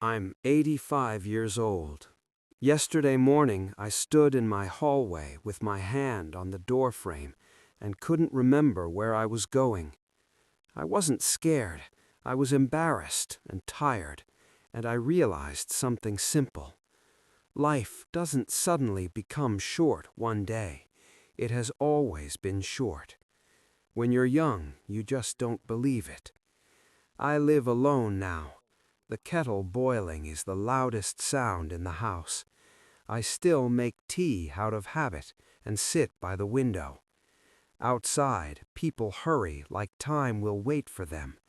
I'm 85 years old. Yesterday morning, I stood in my hallway with my hand on the doorframe and couldn't remember where I was going. I wasn't scared. I was embarrassed and tired, and I realized something simple. Life doesn't suddenly become short one day. It has always been short. When you're young, you just don't believe it. I live alone now. The kettle boiling is the loudest sound in the house. I still make tea out of habit and sit by the window. Outside, people hurry like time will wait for them.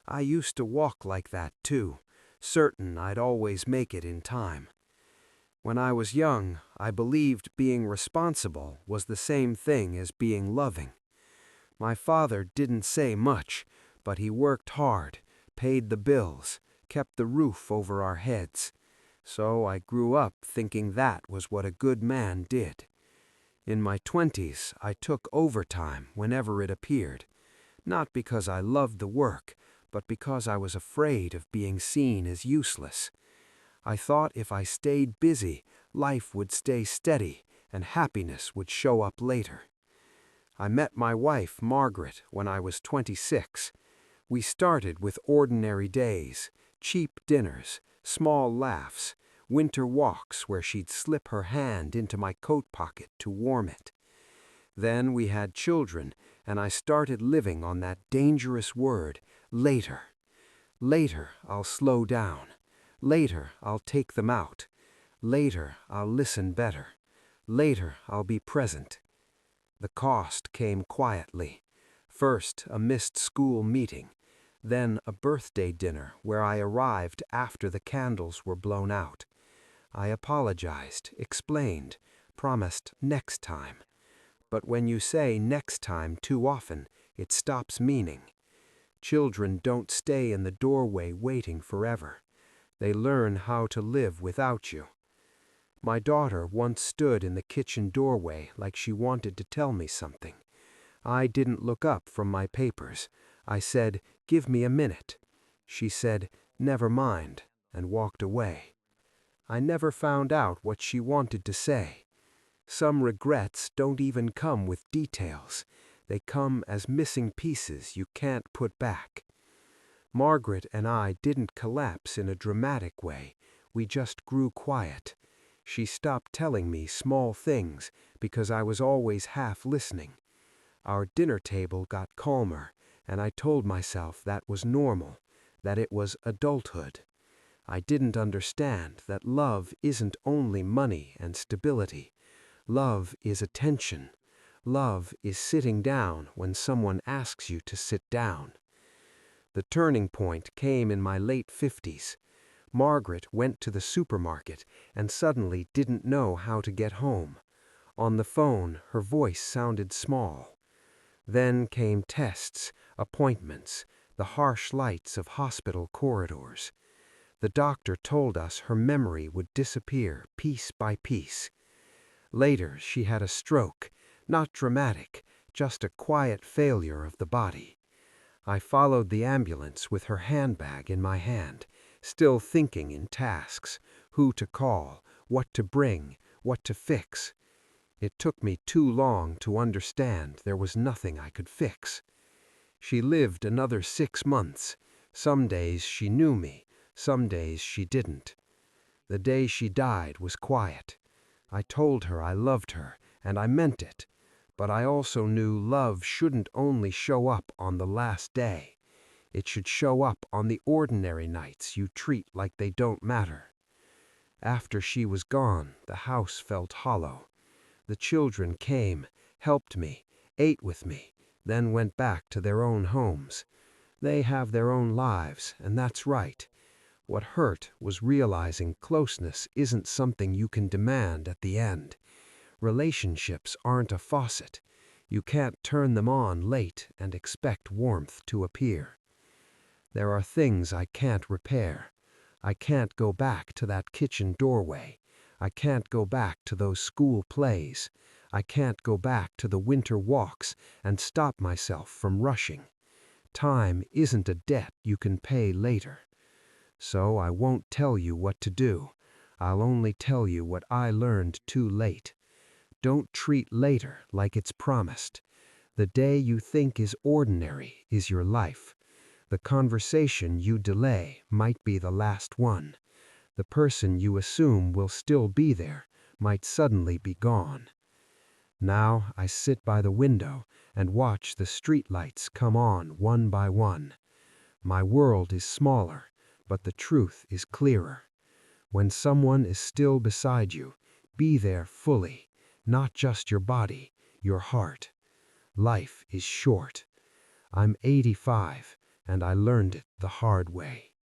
I used to walk like that too, certain I'd always make it in time. When I was young, I believed being responsible was the same thing as being loving. My father didn't say much, but he worked hard, paid the bills, kept the roof over our heads. So I grew up thinking that was what a good man did. In my 20s, I took overtime whenever it appeared, not because I loved the work, but because I was afraid of being seen as useless. I thought if I stayed busy, life would stay steady and happiness would show up later. I met my wife, Margaret, when I was 26. We started with ordinary days, cheap dinners, small laughs, winter walks where she'd slip her hand into my coat pocket to warm it. Then we had children, and I started living on that dangerous word, later. Later, I'll slow down. Later, I'll take them out. Later, I'll listen better. Later, I'll be present. The cost came quietly. First, a missed school meeting. Then a birthday dinner where I arrived after the candles were blown out. I apologized, explained, promised next time. But when you say next time too often, it stops meaning. Children don't stay in the doorway waiting forever. They learn how to live without you. My daughter once stood in the kitchen doorway like she wanted to tell me something. I didn't look up from my papers. I said, "Give me a minute." She said, "Never mind," and walked away. I never found out what she wanted to say. Some regrets don't even come with details. They come as missing pieces you can't put back. Margaret and I didn't collapse in a dramatic way. We just grew quiet. She stopped telling me small things because I was always half listening. Our dinner table got calmer, and I told myself that was normal, that it was adulthood. I didn't understand that love isn't only money and stability. Love is attention. Love is sitting down when someone asks you to sit down. The turning point came in my late 50s. Margaret went to the supermarket and suddenly didn't know how to get home. On the phone, her voice sounded small. Then came tests, appointments, the harsh lights of hospital corridors. The doctor told us her memory would disappear piece by piece. Later, she had a stroke, not dramatic, just a quiet failure of the body. I followed the ambulance with her handbag in my hand, still thinking in tasks, who to call, what to bring, what to fix. It took me too long to understand there was nothing I could fix. She lived another 6 months. Some days she knew me, some days she didn't. The day she died was quiet. I told her I loved her, and I meant it. But I also knew love shouldn't only show up on the last day. It should show up on the ordinary nights you treat like they don't matter. After she was gone, the house felt hollow. The children came, helped me, ate with me, then went back to their own homes. They have their own lives, and that's right. What hurt was realizing closeness isn't something you can demand at the end. Relationships aren't a faucet. You can't turn them on late and expect warmth to appear. There are things I can't repair. I can't go back to that kitchen doorway. I can't go back to those school plays. I can't go back to the winter walks and stop myself from rushing. Time isn't a debt you can pay later. So I won't tell you what to do. I'll only tell you what I learned too late. Don't treat later like it's promised. The day you think is ordinary is your life. The conversation you delay might be the last one. The person you assume will still be there might suddenly be gone. Now I sit by the window and watch the streetlights come on one by one. My world is smaller, but the truth is clearer. When someone is still beside you, be there fully, not just your body, your heart. Life is short. I'm 85, and I learned it the hard way.